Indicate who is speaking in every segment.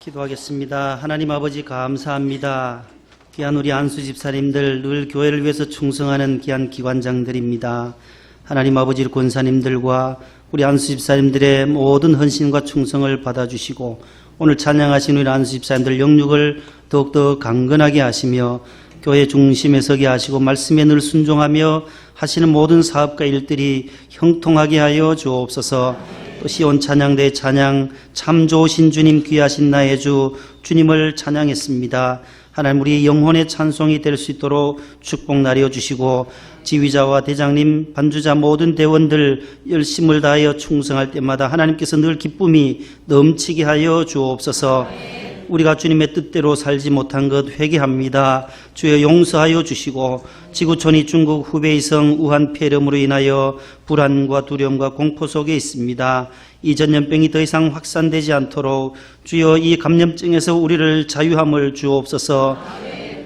Speaker 1: 기도하겠습니다. 하나님 아버지 감사합니다. 귀한 우리 안수 집사님들, 늘 교회를 위해서 충성하는 귀한 기관장들입니다. 하나님 아버지 권사님들과 우리 안수 집사님들의 모든 헌신과 충성을 받아주시고 오늘 찬양하신 우리 안수 집사님들 영육을 더욱더 강건하게 하시며 교회 중심에 서게 하시고 말씀에 늘 순종하며 하시는 모든 사업과 일들이 형통하게 하여 주옵소서. 또 시온 찬양대 찬양 참 좋으신 주님 귀하신 나의 주 주님을 찬양했습니다. 하나님 우리 영혼의 찬송이 될 수 있도록 축복 나려 주시고 지휘자와 대장님 반주자 모든 대원들 열심을 다하여 충성할 때마다 하나님께서 늘 기쁨이 넘치게 하여 주옵소서. 우리가 주님의 뜻대로 살지 못한 것 회개합니다. 주여 용서하여 주시고 지구촌이 중국 후베이성 우한 폐렴으로 인하여 불안과 두려움과 공포 속에 있습니다. 이 전염병이 더 이상 확산되지 않도록 주여 이 감염증에서 우리를 자유함을 주옵소서.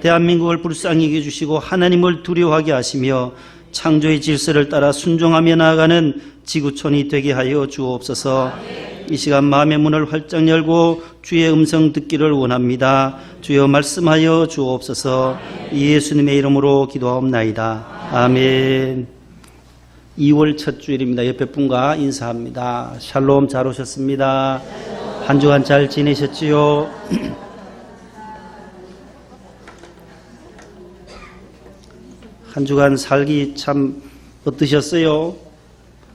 Speaker 1: 대한민국을 불쌍히 여겨주시고 하나님을 두려워하게 하시며 창조의 질서를 따라 순종하며 나아가는 지구촌이 되게 하여 주옵소서. 이 시간 마음의 문을 활짝 열고 주의 음성 듣기를 원합니다. 주여 말씀하여 주옵소서. 예수님의 이름으로 기도하옵나이다. 아멘. 2월 첫 주일입니다. 옆에 분과 인사합니다. 샬롬, 잘 오셨습니다. 한 주간 잘 지내셨지요? 한 주간 살기 참 어떠셨어요?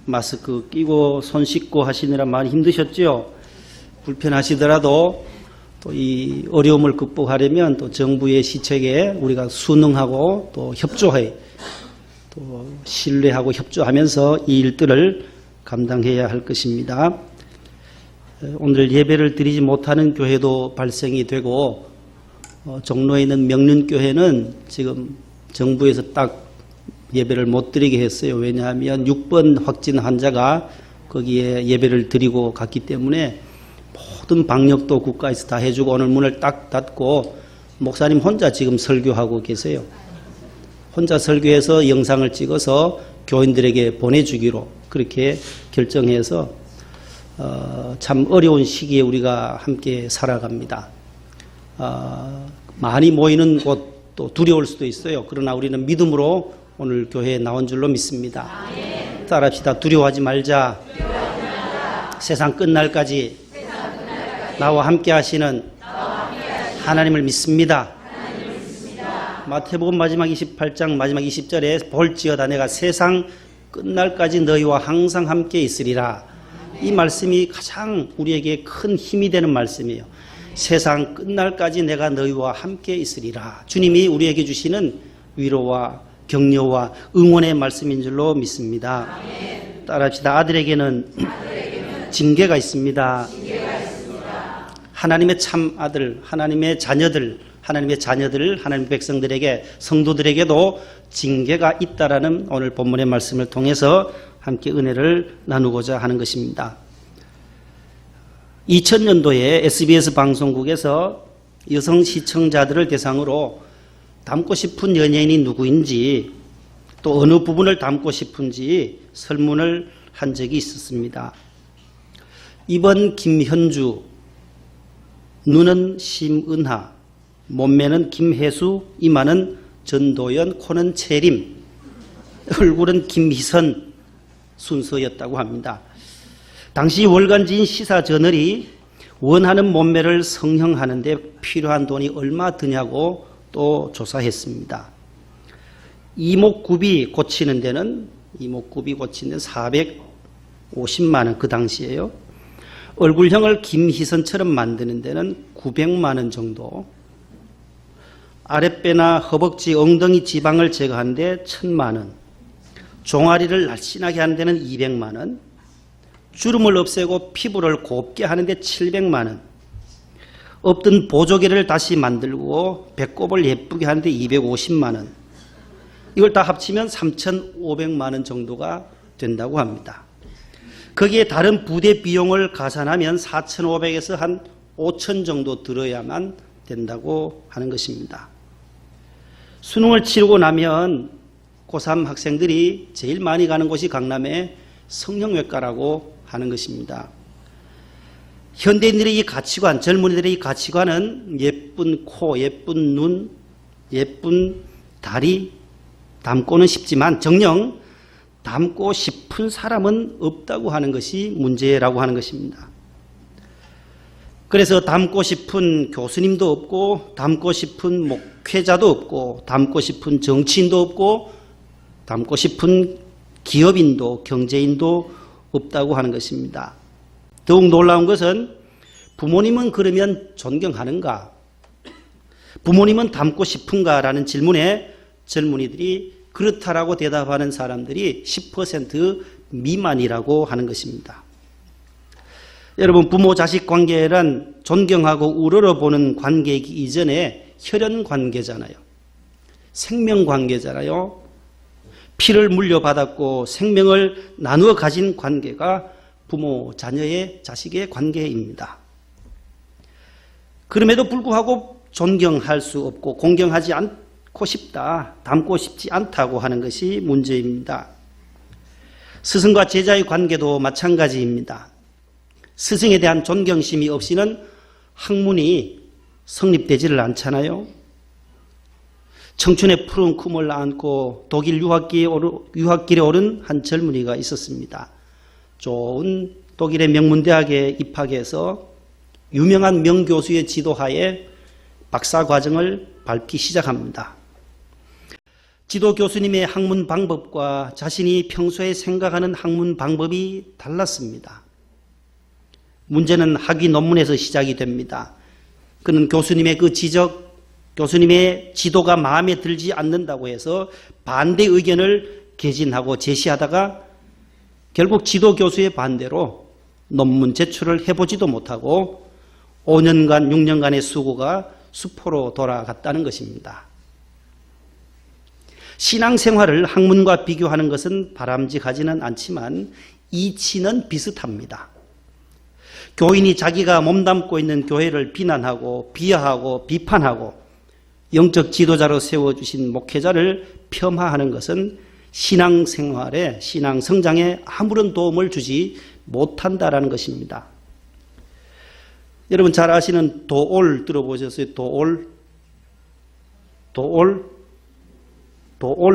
Speaker 1: 마스크 끼고 손 씻고 하시느라 많이 힘드셨죠? 불편하시더라도 또 이 어려움을 극복하려면 또 정부의 시책에 우리가 순응하고 또 협조해 또 신뢰하고 협조하면서 이 일들을 감당해야 할 것입니다. 오늘 예배를 드리지 못하는 교회도 발생이 되고 종로에 있는 명륜교회는 지금 정부에서 딱 예배를 못 드리게 했어요. 왜냐하면 6번 확진 환자가 거기에 예배를 드리고 갔기 때문에 모든 방역도 국가에서 다 해주고 오늘 문을 딱 닫고 목사님 혼자 지금 설교하고 계세요. 혼자 설교해서 영상을 찍어서 교인들에게 보내주기로 그렇게 결정해서 참 어려운 시기에 우리가 함께 살아갑니다. 많이 모이는 곳 또 두려울 수도 있어요. 그러나 우리는 믿음으로 오늘 교회에 나온 줄로 믿습니다. 따라합시다. 두려워하지 말자. 세상 끝날까지 나와 함께 하시는 하나님을 믿습니다. 마태복음 마지막 28장 마지막 20절에 볼지어다 내가 세상 끝날까지 너희와 항상 함께 있으리라. 이 말씀이 가장 우리에게 큰 힘이 되는 말씀이에요. 세상 끝날까지 내가 너희와 함께 있으리라. 주님이 우리에게 주시는 위로와 격려와 응원의 말씀인 줄로 믿습니다. 따라합시다. 아들에게는 징계가 있습니다. 하나님의 참 아들, 하나님의 자녀들, 하나님의 백성들에게 성도들에게도 징계가 있다라는 오늘 본문의 말씀을 통해서 함께 은혜를 나누고자 하는 것입니다. 2000년도에 SBS 방송국에서 여성 시청자들을 대상으로 닮고 싶은 연예인이 누구인지 또 어느 부분을 닮고 싶은지 설문을 한 적이 있었습니다. 2번 김현주, 눈은 심은하, 몸매는 김혜수, 이마는 전도연, 코는 채림, 얼굴은 김희선 순서였다고 합니다. 당시 월간지인 시사저널이 원하는 몸매를 성형하는 데 필요한 돈이 얼마 드냐고 또 조사했습니다. 이목구비 고치는 데는 450만 원 그 당시에요. 얼굴형을 김희선처럼 만드는 데는 900만 원 정도. 아랫배나 허벅지, 엉덩이 지방을 제거하는 데 1000만 원. 종아리를 날씬하게 하는 데는 200만 원. 주름을 없애고 피부를 곱게 하는 데 700만 원. 없던 보조개를 다시 만들고 배꼽을 예쁘게 하는 데 250만 원. 이걸 다 합치면 3,500만 원 정도가 된다고 합니다. 거기에 다른 부대 비용을 가산하면 4,500에서 한 5,000 정도 들어야만 된다고 하는 것입니다. 수능을 치르고 나면 고3 학생들이 제일 많이 가는 곳이 강남의 성형외과라고 하는 것입니다. 현대인들의 이 가치관, 젊은이들의 이 가치관은 예쁜 코, 예쁜 눈, 예쁜 다리 닮고는 싶지만 정녕 닮고 싶은 사람은 없다고 하는 것이 문제라고 하는 것입니다. 그래서 닮고 싶은 교수님도 없고, 닮고 싶은 목회자도 없고, 닮고 싶은 정치인도 없고, 닮고 싶은 기업인도 경제인도 없다고 하는 것입니다. 더욱 놀라운 것은 부모님은 그러면 존경하는가? 부모님은 닮고 싶은가라는 질문에 젊은이들이 그렇다라고 대답하는 사람들이 10% 미만이라고 하는 것입니다. 여러분, 부모 자식 관계란 존경하고 우러러보는 관계이기 이전에 혈연 관계잖아요. 생명 관계잖아요. 피를 물려받았고 생명을 나누어 가진 관계가 부모 자녀의 자식의 관계입니다. 그럼에도 불구하고 존경할 수 없고 공경하지 않고 싶다, 닮고 싶지 않다고 하는 것이 문제입니다. 스승과 제자의 관계도 마찬가지입니다. 스승에 대한 존경심이 없이는 학문이 성립되지를 않잖아요. 청춘의 푸른 꿈을 안고 독일 유학길에 오른 한 젊은이가 있었습니다. 좋은 독일의 명문대학에 입학해서 유명한 명교수의 지도하에 박사 과정을 밟기 시작합니다. 지도 교수님의 학문 방법과 자신이 평소에 생각하는 학문 방법이 달랐습니다. 문제는 학위 논문에서 시작이 됩니다. 그는 교수님의 그 지적, 교수님의 지도가 마음에 들지 않는다고 해서 반대 의견을 개진하고 제시하다가 결국 지도 교수의 반대로 논문 제출을 해보지도 못하고 5년간, 6년간의 수고가 수포로 돌아갔다는 것입니다. 신앙생활을 학문과 비교하는 것은 바람직하지는 않지만 이치는 비슷합니다. 교인이 자기가 몸담고 있는 교회를 비난하고 비하하고 비판하고 영적 지도자로 세워주신 목회자를 폄하하는 것은 신앙생활에, 신앙성장에 아무런 도움을 주지 못한다라는 것입니다. 여러분 잘 아시는 도올 들어보셨어요? 도올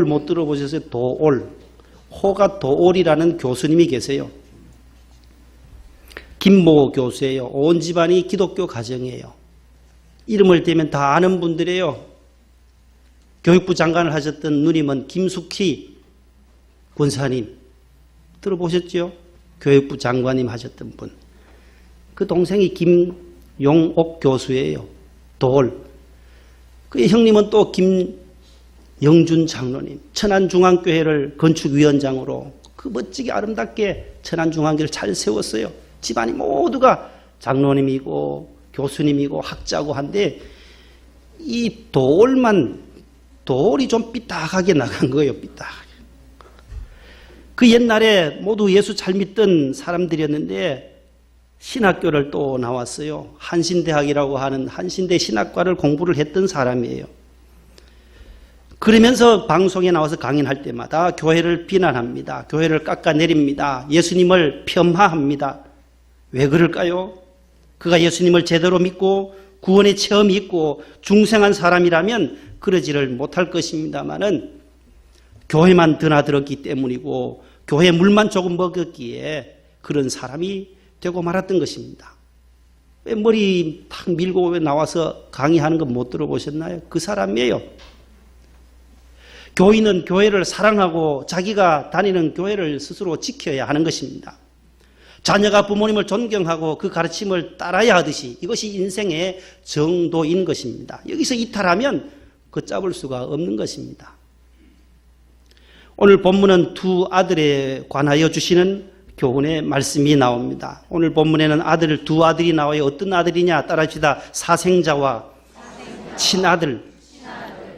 Speaker 1: 못 들어보셨어요? 도올. 호가 도올이라는 교수님이 계세요. 김모 교수예요. 온 집안이 기독교 가정이에요. 이름을 대면 다 아는 분들이에요. 교육부 장관을 하셨던 누님은 김숙희 권사님 들어보셨죠? 교육부 장관님 하셨던 분. 그 동생이 김용옥 교수예요. 도올. 그 형님은 또 김영준 장로님. 천안중앙교회를 건축위원장으로 그 멋지게 아름답게 천안중앙교회를 잘 세웠어요. 집안이 모두가 장로님이고 교수님이고 학자고 한데 이 도올이 좀 삐딱하게 나간 거예요. 삐딱하게. 그 옛날에 모두 예수 잘 믿던 사람들이었는데 신학교를 또 나왔어요. 한신대학이라고 하는 한신대 신학과를 공부를 했던 사람이에요. 그러면서 방송에 나와서 강연할 때마다 교회를 비난합니다. 교회를 깎아내립니다. 예수님을 폄하합니다. 왜 그럴까요? 그가 예수님을 제대로 믿고 구원의 체험이 있고 중생한 사람이라면 그러지를 못할 것입니다마는 교회만 드나들었기 때문이고 교회 물만 조금 먹었기에 그런 사람이 되고 말았던 것입니다. 왜 머리 탁 밀고 왜 나와서 강의하는 거 못 들어보셨나요? 그 사람이에요. 교인은 교회를 사랑하고 자기가 다니는 교회를 스스로 지켜야 하는 것입니다. 자녀가 부모님을 존경하고 그 가르침을 따라야 하듯이 이것이 인생의 정도인 것입니다. 여기서 이탈하면 걷잡을 수가 없는 것입니다. 오늘 본문은 두 아들에 관하여 주시는 교훈의 말씀이 나옵니다. 오늘 본문에는 두 아들이 나와요. 어떤 아들이냐 따라합시다. 사생자와 친아들,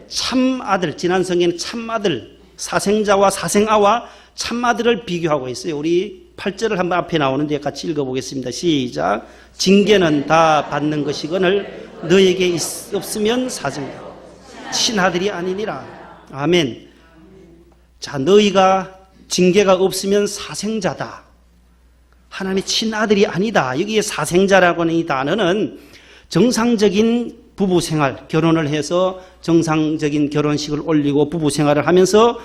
Speaker 1: 참아들, 지난 성경에는 참아들, 사생자와 사생아와 참아들을 비교하고 있어요. 우리 8절을 한번 앞에 나오는데 같이 읽어보겠습니다. 시작. 징계는 다 받는 것이거늘 너에게 없으면 사생자, 친아들이 아니니라. 아멘. 자, 너희가 징계가 없으면 사생자다. 하나님의 친아들이 아니다. 여기에 사생자라고 하는 이 단어는 정상적인 부부 생활, 결혼을 해서 정상적인 결혼식을 올리고 부부 생활을 하면서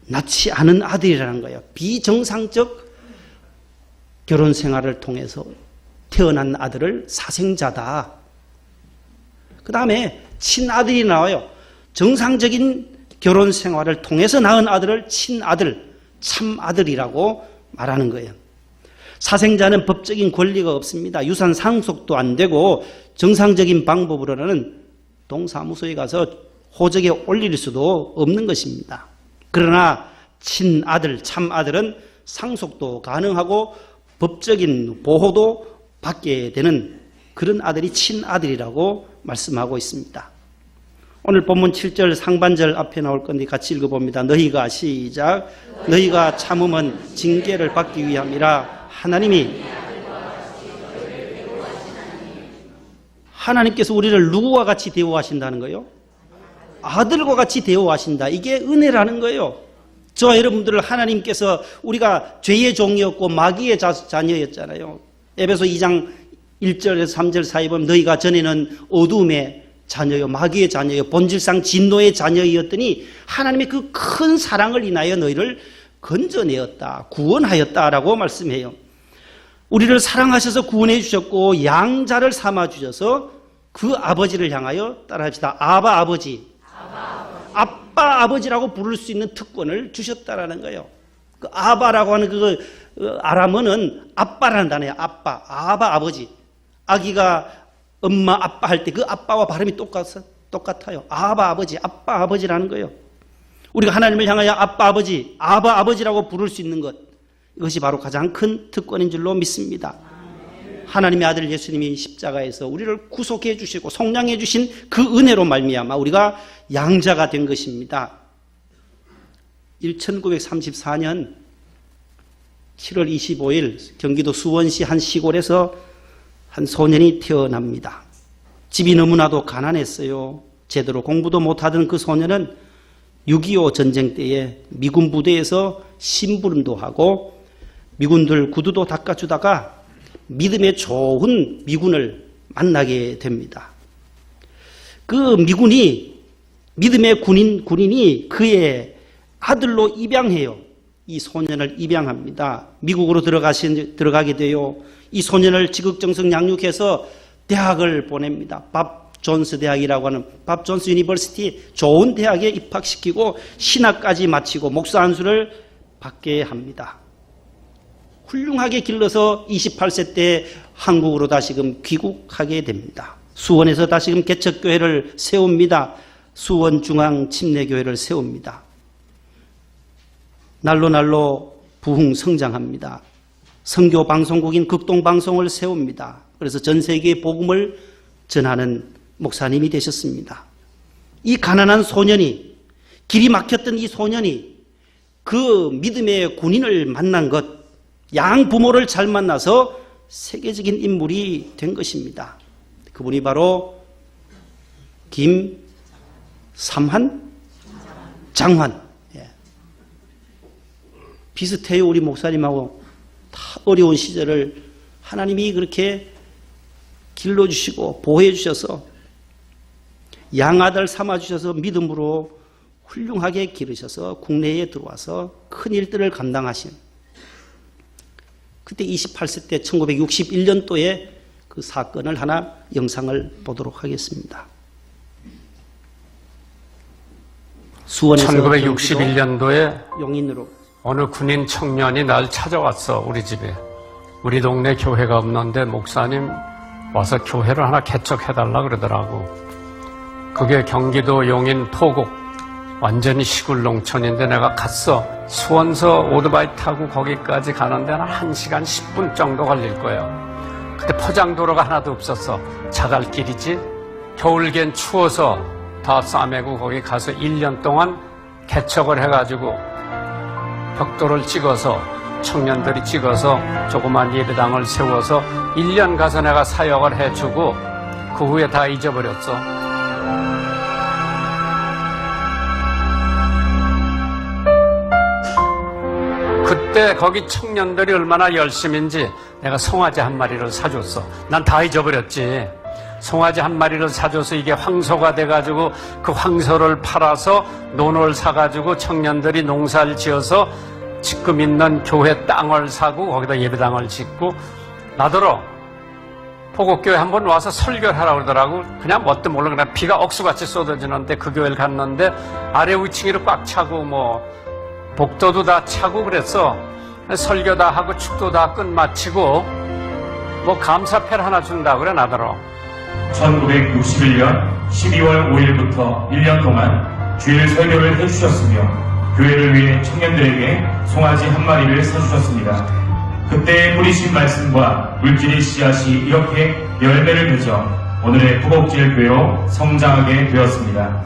Speaker 1: 낳지 않은 아들이라는 거예요. 비정상적 결혼 생활을 통해서 태어난 아들을 사생자다. 그 다음에 친아들이 나와요. 정상적인 결혼 생활을 통해서 낳은 아들을 친아들, 참아들이라고 말하는 거예요. 사생자는 법적인 권리가 없습니다. 유산 상속도 안 되고 정상적인 방법으로는 동사무소에 가서 호적에 올릴 수도 없는 것입니다. 그러나 친아들, 참아들은 상속도 가능하고 법적인 보호도 받게 되는 그런 아들이 친아들이라고 말씀하고 있습니다. 오늘 본문 7절 상반절 앞에 나올 건데 같이 읽어봅니다. 너희가 시작. 너희가 참음은 징계를 받기 위함이라. 하나님께서 우리를 누구와 같이 대우하신다는 거예요? 아들과 같이 대우하신다. 이게 은혜라는 거예요. 저와 여러분들을 하나님께서 우리가 죄의 종이었고 마귀의 자녀였잖아요. 에베소 2장 1절에서 3절 사이 보면 너희가 전에는 어둠의 자녀요 마귀의 자녀요 본질상 진노의 자녀이었더니 하나님의 그 큰 사랑을 인하여 너희를 건져내었다. 구원하였다라고 말씀해요. 우리를 사랑하셔서 구원해 주셨고 양자를 삼아 주셔서 그 아버지를 향하여 따라합시다. 아바 아버지. 아빠 아버지라고 부를 수 있는 특권을 주셨다라는 거예요. 그 아바라고 하는 그 아람어는 아빠라는 단어예요. 아빠, 아바 아버지. 아기가 엄마 아빠 할 때 그 아빠와 발음이 똑같아요. 아바 아버지, 아빠 아버지라는 거예요. 우리가 하나님을 향하여 아빠 아버지, 아바 아버지라고 부를 수 있는 것, 이것이 바로 가장 큰 특권인 줄로 믿습니다. 하나님의 아들 예수님이 십자가에서 우리를 구속해 주시고 속량해 주신 그 은혜로 말미암아 우리가 양자가 된 것입니다. 1934년 7월 25일 경기도 수원시 한 시골에서 한 소년이 태어납니다. 집이 너무나도 가난했어요. 제대로 공부도 못하던 그 소년은 6.25 전쟁 때에 미군 부대에서 심부름도 하고 미군들 구두도 닦아주다가 믿음의 좋은 미군을 만나게 됩니다. 그 미군이 믿음의 군인이 그의 아들로 입양해요. 이 소년을 입양합니다. 미국으로 들어가게 돼요. 이 소년을 지극정성 양육해서 대학을 보냅니다. 밥 존스 대학이라고 하는 밥 존스 유니버시티 좋은 대학에 입학시키고 신학까지 마치고 목사 안수를 받게 합니다. 훌륭하게 길러서 28세 때 한국으로 다시금 귀국하게 됩니다. 수원에서 다시금 개척교회를 세웁니다. 수원중앙침례교회를 세웁니다. 날로 부흥성장합니다. 선교방송국인 극동방송을 세웁니다. 그래서 전 세계에 복음을 전하는 목사님이 되셨습니다. 이 가난한 소년이, 길이 막혔던 이 소년이 그 믿음의 군인을 만난 것, 양부모를 잘 만나서 세계적인 인물이 된 것입니다. 그분이 바로 김삼환? 장환. 비슷해요. 우리 목사님하고 다 어려운 시절을 하나님이 그렇게 길러주시고 보호해주셔서 양아들 삼아주셔서 믿음으로 훌륭하게 기르셔서 국내에 들어와서 큰 일들을 감당하신 그때 28세 때 1961년도에 그 사건을 하나 영상을 보도록 하겠습니다. 수원에서
Speaker 2: 1961년도에
Speaker 1: 용인으로
Speaker 2: 어느 군인 청년이 날 찾아왔어. 우리 집에. 우리 동네 교회가 없는데 목사님 와서 교회를 하나 개척해달라 그러더라고. 그게 경기도 용인 포곡 완전히 시골 농촌인데 내가 갔어. 수원서 오토바이 타고 거기까지 가는데 한 1시간 10분 정도 걸릴 거야. 그때 포장도로가 하나도 없었어. 자갈길이지. 겨울엔 추워서 다 싸매고 거기 가서 1년 동안 개척을 해가지고 벽돌을 찍어서 청년들이 찍어서 조그만 예배당을 세워서 1년 가서 내가 사역을 해주고 그 후에 다 잊어버렸어. 그때 거기 청년들이 얼마나 열심인지 내가 송아지 한 마리를 사줬어. 난 다 잊어버렸지. 송아지 한 마리를 사줘서 이게 황소가 돼가지고 그 황소를 팔아서 논을 사가지고 청년들이 농사를 지어서 지금 있는 교회 땅을 사고 거기다 예배당을 짓고 나더러 포곡교회 한번 와서 설교를 하라고 그러더라고. 그냥 뭣도 몰라. 그냥 비가 억수같이 쏟아지는데 그 교회를 갔는데 아래 위층이로 꽉 차고 뭐 복도도 다 차고 그랬어. 설교 다 하고 축도 다 끝마치고 뭐 감사패를 하나 준다 그래 나더러.
Speaker 3: 1961년 12월 5일부터 1년 동안 주일 설교를 해주셨으며 교회를 위해 청년들에게 송아지 한 마리를 사주셨습니다. 그때의 뿌리신 말씀과 물질의 씨앗이 이렇게 열매를 맺어 오늘의 부곡제일교회로 성장하게 되었습니다.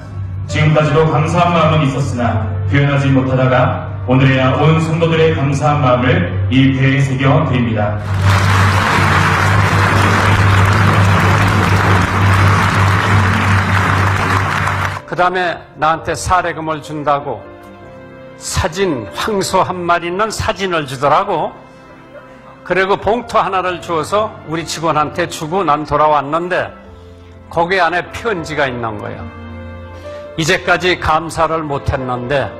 Speaker 3: 지금까지도 감사한 마음은 있었으나 표현하지 못하다가 오늘에야 온 성도들의 감사한 마음을 이 배에 새겨 드립니다.
Speaker 2: 그 다음에 나한테 사례금을 준다고 사진, 황소 한 마리 있는 사진을 주더라고. 그리고 봉투 하나를 주어서 우리 직원한테 주고 난 돌아왔는데 거기 안에 편지가 있는 거예요. 이제까지 감사를 못했는데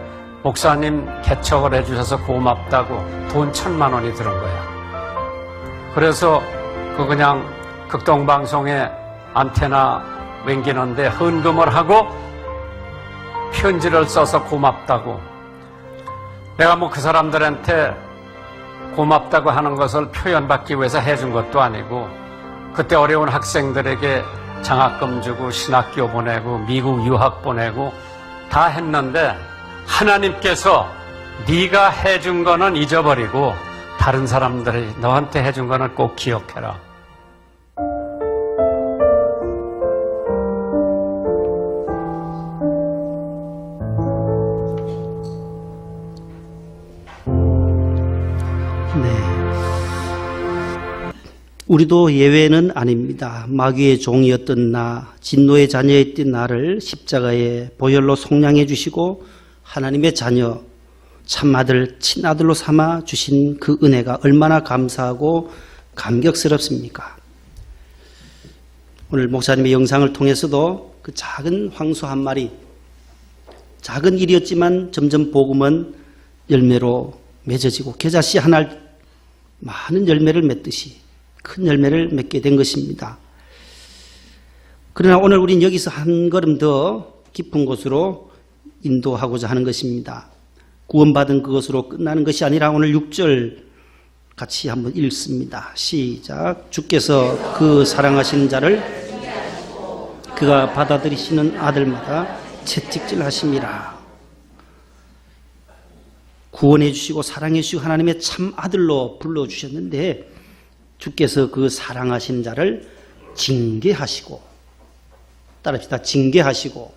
Speaker 2: 목사님 개척을 해주셔서 고맙다고 돈 1,000만 원이 들은 거야. 그래서 그냥 극동방송에 안테나 맹기는데 헌금을 하고 편지를 써서 고맙다고. 내가 뭐 그 사람들한테 고맙다고 하는 것을 표현받기 위해서 해준 것도 아니고 그때 어려운 학생들에게 장학금 주고 신학교 보내고 미국 유학 보내고 다 했는데 하나님께서 네가 해준 거는 잊어버리고 다른 사람들이 너한테 해준 거는 꼭 기억해라.
Speaker 1: 우리도 예외는 아닙니다. 마귀의 종이었던 나, 진노의 자녀였던 나를 십자가에 보혈로 속량해 주시고 하나님의 자녀, 참아들, 친아들로 삼아 주신 그 은혜가 얼마나 감사하고 감격스럽습니까? 오늘 목사님의 영상을 통해서도 그 작은 황소 한 마리, 작은 일이었지만 점점 복음은 열매로 맺어지고 겨자씨 하나 많은 열매를 맺듯이 큰 열매를 맺게 된 것입니다. 그러나 오늘 우리는 여기서 한 걸음 더 깊은 곳으로 인도하고자 하는 것입니다. 구원받은 그것으로 끝나는 것이 아니라 오늘 6절 같이 한번 읽습니다. 시작. 주께서 그 사랑하시는 자를 그가 받아들이시는 아들마다 채찍질하심이라. 구원해 주시고 사랑해 주시고 하나님의 참 아들로 불러주셨는데 주께서 그 사랑하신 자를 징계하시고, 따라합시다. 징계하시고,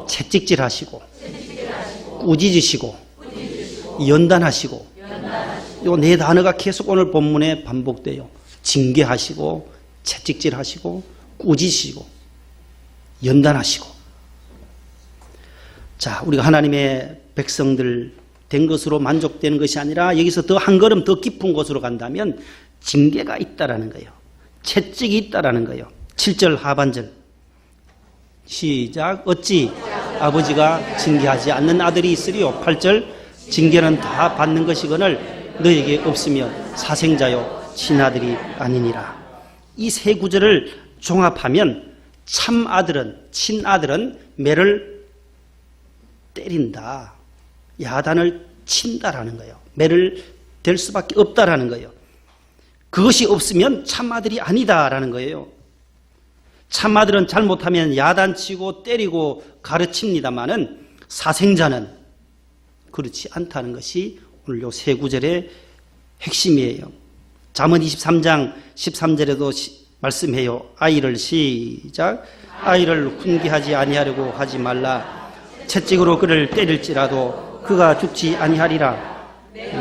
Speaker 1: 채찍질하시고, 꾸짖으시고, 연단하시고. 이 네 단어가 계속 오늘 본문에 반복돼요. 징계하시고, 채찍질하시고, 꾸짖으시고, 연단하시고. 자, 우리가 하나님의 백성들 된 것으로 만족되는 것이 아니라 여기서 더 한 걸음 더 깊은 곳으로 간다면 징계가 있다라는 거예요. 채찍이 있다라는 거예요. 7절 하반절 시작. 어찌 아버지가 징계하지 않는 아들이 있으리요. 8절 징계는 다 받는 것이거늘 너에게 없으면 사생자요 친아들이 아니니라. 이 세 구절을 종합하면 참 아들은, 친아들은 매를 때린다, 야단을 친다라는 거예요. 매를 댈 수밖에 없다라는 거예요. 그것이 없으면 참아들이 아니다라는 거예요. 참아들은 잘못하면 야단치고 때리고 가르칩니다마는 사생자는 그렇지 않다는 것이 오늘 요 세 구절의 핵심이에요. 잠언 23장 13절에도 말씀해요. 아이를 시작. 아이를 훈계하지 아니하려고 하지 말라. 채찍으로 그를 때릴지라도 그가 죽지 아니하리라.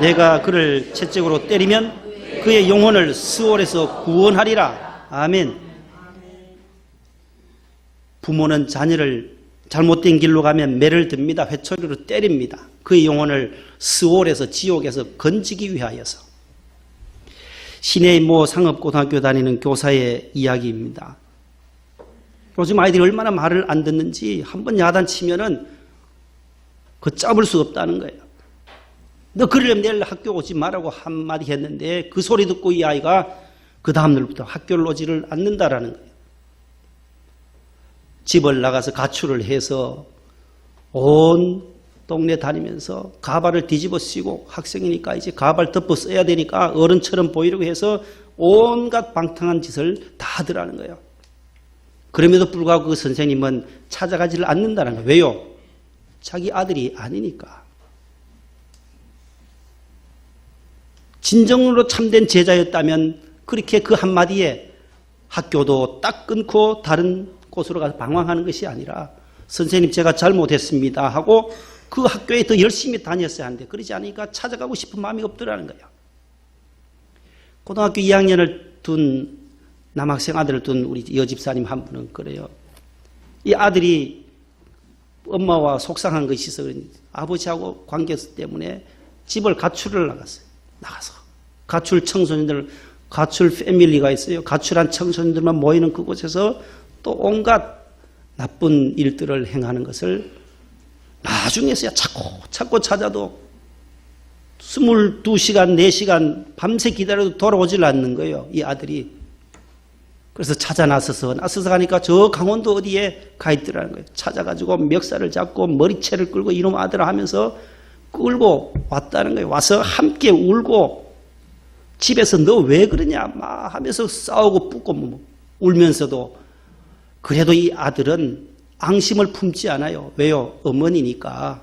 Speaker 1: 내가 그를 채찍으로 때리면 그의 영혼을 스올에서 구원하리라. 아멘. 부모는 자녀를 잘못된 길로 가면 매를 듭니다. 회초리로 때립니다. 그의 영혼을 스올에서 지옥에서 건지기 위하여서. 시내의 모 상업고등학교 다니는 교사의 이야기입니다. 요즘 아이들이 얼마나 말을 안 듣는지 한번 야단치면은 그 잡을 수 없다는 거예요. 너 그러려면 내일 학교 오지 말라고 한마디 했는데 그 소리 듣고 이 아이가 그 다음날부터 학교를 오지를 않는다라는 거예요. 집을 나가서 가출을 해서 온 동네 다니면서 가발을 뒤집어 쓰고 학생이니까 이제 가발 덮어 써야 되니까 어른처럼 보이려고 해서 온갖 방탕한 짓을 다 하더라는 거예요. 그럼에도 불구하고 그 선생님은 찾아가지를 않는다는 거예요. 왜요? 자기 아들이 아니니까. 진정으로 참된 제자였다면 그렇게 그 한마디에 학교도 딱 끊고 다른 곳으로 가서 방황하는 것이 아니라 선생님 제가 잘못했습니다 하고 그 학교에 더 열심히 다녔어야 하는데 그러지 않으니까 찾아가고 싶은 마음이 없더라는 거예요. 고등학교 2학년을 둔 남학생 아들을 둔 우리 여집사님 한 분은 그래요. 이 아들이 엄마와 속상한 것이 있어서 아버지하고 관계 때문에 집을 가출을 나가서 가출 청소년들, 가출 패밀리가 있어요. 가출한 청소년들만 모이는 그곳에서 또 온갖 나쁜 일들을 행하는 것을 나중에서야 찾고 찾아도 22시간, 4시간 밤새 기다려도 돌아오질 않는 거예요. 이 아들이. 그래서 찾아 나서서 가니까 저 강원도 어디에 가 있더라는 거예요. 찾아가지고 멱살을 잡고 머리채를 끌고 이놈 아들아 하면서 끌고 왔다는 거예요. 와서 함께 울고 집에서 너 왜 그러냐 막 하면서 싸우고 붙고 울면서도 그래도 이 아들은 앙심을 품지 않아요. 왜요? 어머니니까.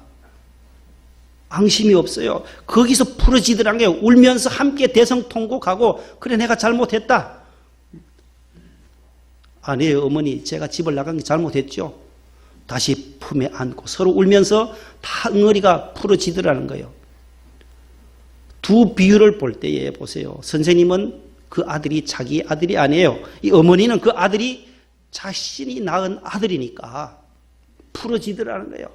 Speaker 1: 앙심이 없어요. 거기서 풀어지더란 게 울면서 함께 대성통곡하고 그래 내가 잘못했다. 아니에요 어머니 제가 집을 나간 게 잘못했죠. 다시 품에 안고 서로 울면서 다 응어리가 풀어지더라는 거예요. 두 비유를 볼 때에 보세요. 선생님은 그 아들이 자기 아들이 아니에요. 이 어머니는 그 아들이 자신이 낳은 아들이니까 풀어지더라는 거예요.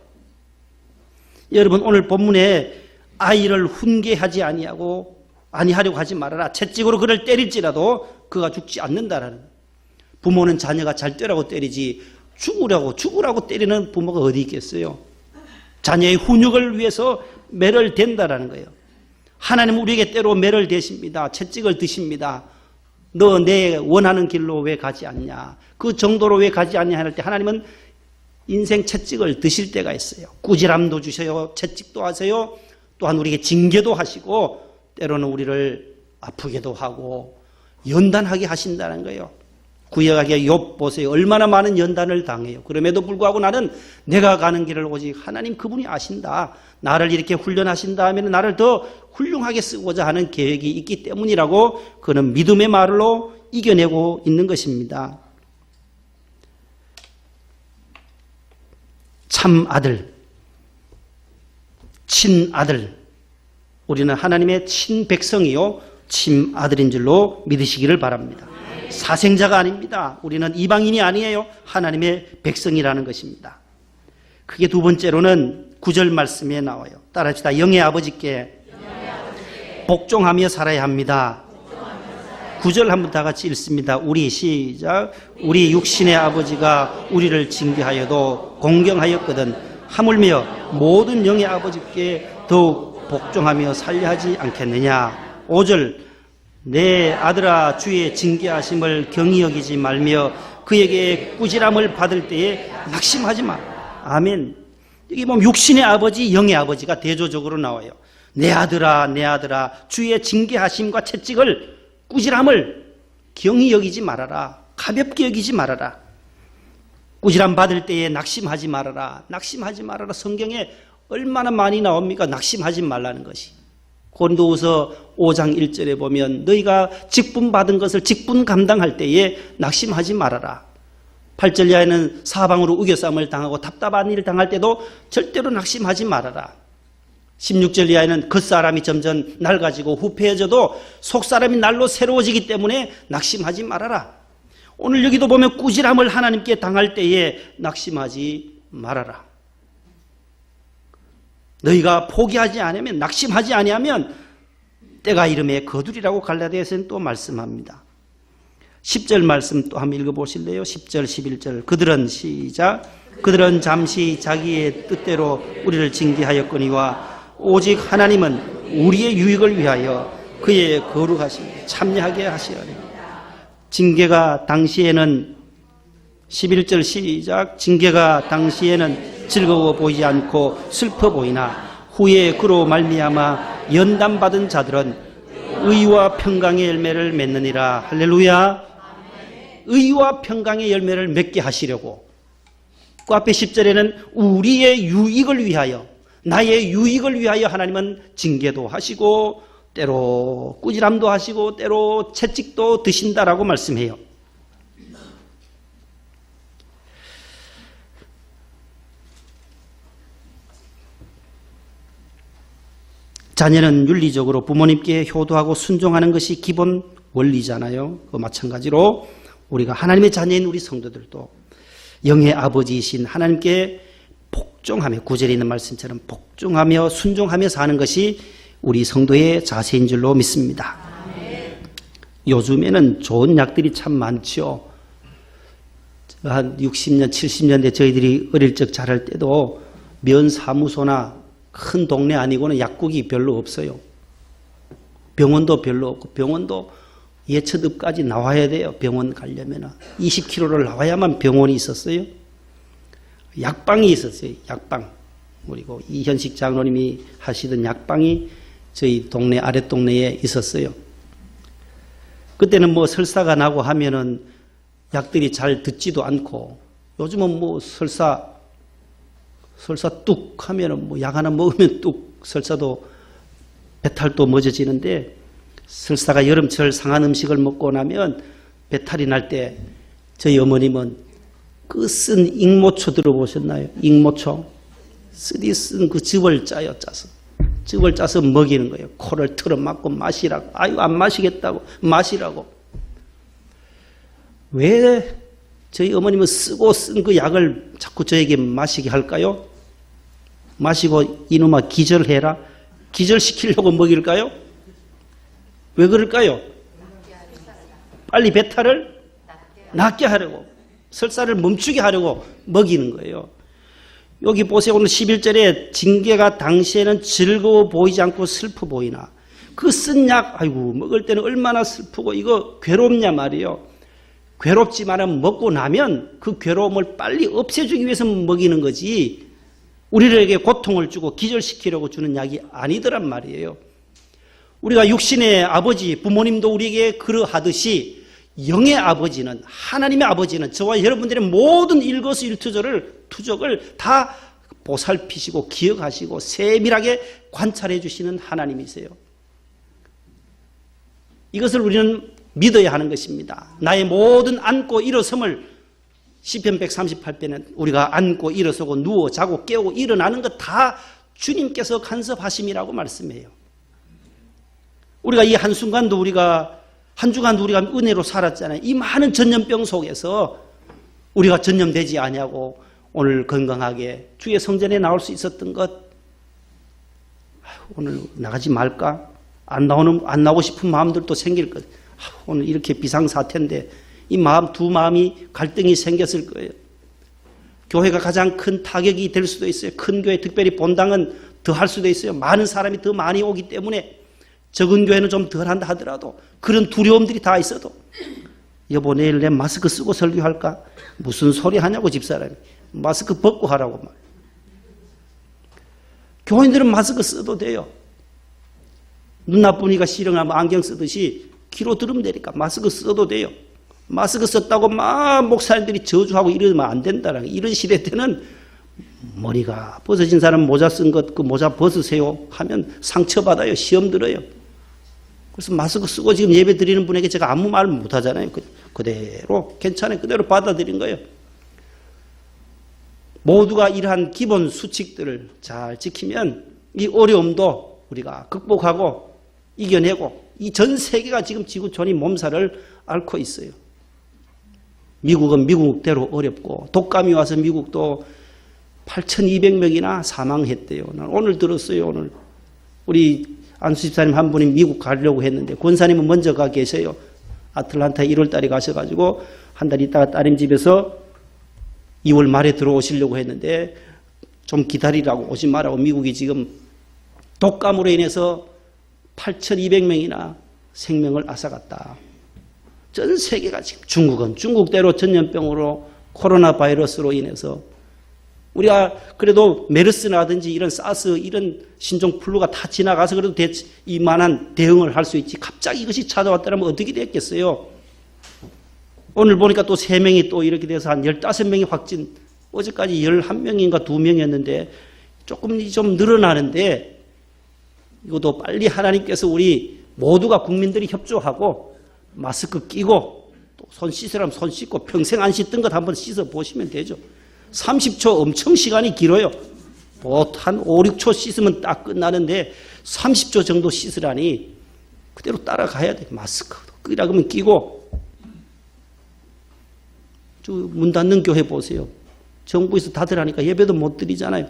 Speaker 1: 여러분 오늘 본문에 아이를 훈계하지 아니하려고 하지 말아라. 채찍으로 그를 때릴지라도 그가 죽지 않는다라는 거예요. 부모는 자녀가 잘 되라고 때리지 죽으라고 때리는 부모가 어디 있겠어요. 자녀의 훈육을 위해서 매를 댄다라는 거예요. 하나님은 우리에게 때로 매를 대십니다. 채찍을 드십니다. 너 내 원하는 길로 왜 가지 않냐. 그 정도로 왜 가지 않냐 할 때 하나님은 인생 채찍을 드실 때가 있어요. 꾸지람도 주셔요. 채찍도 하세요. 또한 우리에게 징계도 하시고 때로는 우리를 아프게도 하고 연단하게 하신다는 거예요. 구약의 욥 보세요. 얼마나 많은 연단을 당해요. 그럼에도 불구하고 나는 내가 가는 길을 오직 하나님 그분이 아신다. 나를 이렇게 훈련하신다 하면 나를 더 훌륭하게 쓰고자 하는 계획이 있기 때문이라고 그는 믿음의 말로 이겨내고 있는 것입니다. 참 아들, 친아들, 우리는 하나님의 친백성이요 친아들인 줄로 믿으시기를 바랍니다. 사생자가 아닙니다. 우리는 이방인이 아니에요. 하나님의 백성이라는 것입니다. 그게 두 번째로는 9절 말씀에 나와요. 따라합시다. 영의 아버지께 복종하며 살아야 합니다. 9절 한번 다 같이 읽습니다. 우리 시작. 우리 육신의 아버지가 우리를 징계하여도 공경하였거든 하물며 모든 영의 아버지께 더욱 복종하며 살려 하지 않겠느냐. 5절 내 아들아 주의 징계하심을 경히 여기지 말며 그에게 꾸지람을 받을 때에 낙심하지 마. 아멘. 여기 보면 육신의 아버지, 영의 아버지가 대조적으로 나와요. 내 아들아 주의 징계하심과 채찍을 꾸지람을 경히 여기지 말아라. 가볍게 여기지 말아라. 꾸지람 받을 때에 낙심하지 말아라. 낙심하지 말아라. 성경에 얼마나 많이 나옵니까? 낙심하지 말라는 것이. 고린도후서 5장 1절에 보면 너희가 직분 받은 것을 직분 감당할 때에 낙심하지 말아라. 8절 이하에는 사방으로 우겨싸움을 당하고 답답한 일을 당할 때도 절대로 낙심하지 말아라. 16절 이하에는 겉사람이 점점 낡아지고 후패해져도 속사람이 날로 새로워지기 때문에 낙심하지 말아라. 오늘 여기도 보면 꾸지람을 하나님께 당할 때에 낙심하지 말아라. 너희가 포기하지 않으면, 낙심하지 아니하면 때가 이름에 거두리라고 갈라디아서는 또 말씀합니다. 10절 말씀 또 한번 읽어보실래요? 10절 11절. 그들은 시작. 그들은 잠시 자기의 뜻대로 우리를 징계하였거니와 오직 하나님은 우리의 유익을 위하여 그의 거룩하심에 참여하게 하시려니. 징계가 당시에는 11절 시작. 징계가 당시에는 즐거워 보이지 않고 슬퍼 보이나 후에 그로 말미암아 연단받은 자들은 의와 평강의 열매를 맺느니라. 할렐루야. 의와 평강의 열매를 맺게 하시려고. 그 앞에 10절에는 우리의 유익을 위하여, 나의 유익을 위하여 하나님은 징계도 하시고 때로 꾸지람도 하시고 때로 채찍도 드신다라고 말씀해요. 자녀는 윤리적으로 부모님께 효도하고 순종하는 것이 기본 원리잖아요. 그 마찬가지로 우리가 하나님의 자녀인 우리 성도들도 영의 아버지이신 하나님께 복종하며, 구절에 있는 말씀처럼 복종하며 순종하며 사는 것이 우리 성도의 자세인 줄로 믿습니다. 요즘에는 좋은 약들이 참 많죠. 한 60년, 70년대 저희들이 어릴 적 자랄 때도 면사무소나 큰 동네 아니고는 약국이 별로 없어요. 병원도 별로 없고, 병원도 예처읍까지 나와야 돼요. 병원 가려면 20km를 나와야만 병원이 있었어요. 약방이 있었어요. 약방. 그리고 이현식 장로님이 하시던 약방이 저희 동네 아랫동네에 있었어요. 그때는 뭐 설사가 나고 하면은 약들이 잘 듣지도 않고, 요즘은 뭐 설사 뚝 하면은 뭐 약 하나 먹으면 뚝 설사도 배탈도 멎어지는데, 설사가 여름철 상한 음식을 먹고 나면 배탈이 날 때 저희 어머님은 그 쓴 익모초 들어보셨나요? 익모초. 쓰디 쓴 그 즙을 짜요. 즙을 짜서 먹이는 거예요. 코를 틀어막고 마시라고. 아유, 안 마시겠다고. 마시라고. 왜 저희 어머님은 쓰고 쓴 그 약을 자꾸 저에게 마시게 할까요? 마시고 이놈아 기절해라. 기절시키려고 먹일까요? 왜 그럴까요? 빨리 배탈을 낫게 하려고, 설사를 멈추게 하려고 먹이는 거예요. 여기 보세요. 오늘 11절에 징계가 당시에는 즐거워 보이지 않고 슬퍼 보이나. 그 쓴 약, 아이고, 먹을 때는 얼마나 슬프고 이거 괴롭냐 말이에요. 괴롭지만은 먹고 나면 그 괴로움을 빨리 없애주기 위해서 먹이는 거지, 우리에게 고통을 주고 기절시키려고 주는 약이 아니더란 말이에요. 우리가 육신의 아버지, 부모님도 우리에게 그러하듯이 영의 아버지는, 하나님의 아버지는 저와 여러분들의 모든 투적을 다 보살피시고 기억하시고 세밀하게 관찰해 주시는 하나님이세요. 이것을 우리는 믿어야 하는 것입니다. 나의 모든 앉고 일어섬을, 시편 138편은 우리가 앉고 일어서고 누워 자고 깨우고 일어나는 것 다 주님께서 간섭하심이라고 말씀해요. 우리가 이 한순간도 우리가 한 주간도 우리가 은혜로 살았잖아요. 이 많은 전염병 속에서 우리가 전염되지 아니하고 오늘 건강하게 주의 성전에 나올 수 있었던 것, 오늘 나가지 말까? 안 나오고 싶은 마음들도 생길 것. 오늘 이렇게 비상사태인데 이 마음, 두 마음이 갈등이 생겼을 거예요. 교회가 가장 큰 타격이 될 수도 있어요. 큰 교회, 특별히 본당은 더 할 수도 있어요. 많은 사람이 더 많이 오기 때문에. 적은 교회는 좀 덜한다 하더라도 그런 두려움들이 다 있어도, 여보 내일 내 마스크 쓰고 설교할까? 무슨 소리 하냐고 집사람이. 마스크 벗고 하라고 말. 교인들은 마스크 써도 돼요. 눈 나쁘니까 실형하면 안경 쓰듯이 귀로 들으면 되니까 마스크 써도 돼요. 마스크 썼다고 막 목사님들이 저주하고 이러면 안 된다라는, 이런 시대 때는 머리가 벗어진 사람 모자 쓴 것, 그 모자 벗으세요 하면 상처받아요. 시험 들어요. 그래서 마스크 쓰고 지금 예배 드리는 분에게 제가 아무 말 못 하잖아요. 그대로 괜찮아요. 그대로 받아들인 거예요. 모두가 이러한 기본 수칙들을 잘 지키면 이 어려움도 우리가 극복하고 이겨내고, 이 전 세계가 지금 지구촌이 몸살을 앓고 있어요. 미국은 미국대로 어렵고, 독감이 와서 미국도 8,200명이나 사망했대요. 난 오늘 들었어요. 오늘 우리 안수 집사님 한 분이 미국 가려고 했는데 권사님은 먼저 가 계세요. 아틀란타 1월 달에 가셔가지고 한 달 있다가 따님 집에서 2월 말에 들어오시려고 했는데 좀 기다리라고 오지 말라고 미국이 지금 독감으로 인해서 8,200명이나 생명을 앗아갔다. 전 세계가 지금 중국은 중국대로 전염병으로 코로나 바이러스로 인해서 우리가 그래도 메르스라든지 이런 사스 이런 신종 플루가 다 지나가서 그래도 이만한 대응을 할 수 있지 갑자기 이것이 찾아왔다면 어떻게 됐겠어요? 오늘 보니까 또 3명이 또 이렇게 돼서 한 15명이 확진, 어제까지 11명인가 2명이었는데 조금 좀 늘어나는데 이것도 빨리 하나님께서 우리 모두가 국민들이 협조하고 마스크 끼고 또 손 씻으라면 손 씻고 평생 안 씻던 것 한번 씻어 보시면 되죠. 30초 엄청 시간이 길어요. 한 5, 6초 씻으면 딱 끝나는데 30초 정도 씻으라니 그대로 따라가야 돼. 마스크 끼라면 끼고 문 닫는 교회 보세요. 정부에서 다들 하니까 예배도 못 드리잖아요.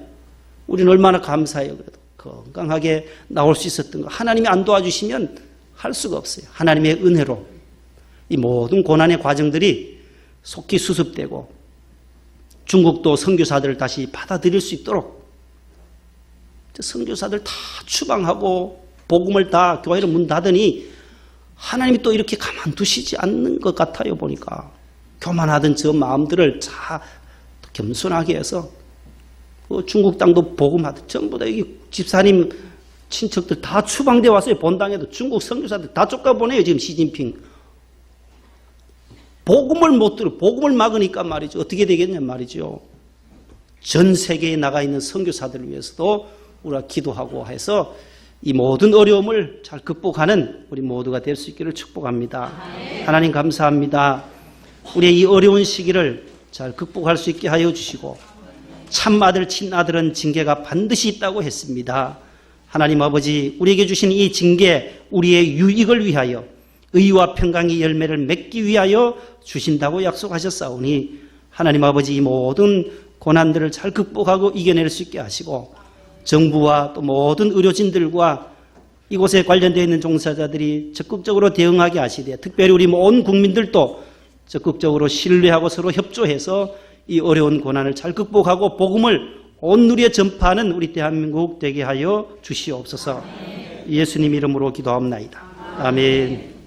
Speaker 1: 우리는 얼마나 감사해요. 그래도 건강하게 나올 수 있었던 거. 하나님이 안 도와주시면 할 수가 없어요. 하나님의 은혜로 이 모든 고난의 과정들이 속히 수습되고 중국도 선교사들을 다시 받아들일 수 있도록 선교사들 다 추방하고 복음을 다 교회를 문 닫으니 하나님이 또 이렇게 가만두시지 않는 것 같아요. 보니까 교만하던 저 마음들을 다 겸손하게 해서 중국 땅도 복음하듯 전부 다 여기 집사님 친척들 다 추방돼 왔어요. 본당에도 중국 선교사들 다 쫓아보내요. 지금 시진핑 복음을 못 들어 복음을 막으니까 말이죠. 어떻게 되겠냐 말이죠. 전 세계에 나가 있는 선교사들을 위해서도 우리가 기도하고 해서 이 모든 어려움을 잘 극복하는 우리 모두가 될 수 있기를 축복합니다. 하나님 감사합니다. 우리의 이 어려운 시기를 잘 극복할 수 있게 하여 주시고 참아들 친아들은 징계가 반드시 있다고 했습니다. 하나님 아버지 우리에게 주신 이 징계 우리의 유익을 위하여 의와 평강의 열매를 맺기 위하여 주신다고 약속하셨사오니 하나님 아버지 이 모든 고난들을 잘 극복하고 이겨낼 수 있게 하시고 정부와 또 모든 의료진들과 이곳에 관련되어 있는 종사자들이 적극적으로 대응하게 하시되 특별히 우리 온 국민들도 적극적으로 신뢰하고 서로 협조해서 이 어려운 고난을 잘 극복하고 복음을 온 누리에 전파하는 우리 대한민국 되게 하여 주시옵소서. 예수님 이름으로 기도합나이다. 아멘.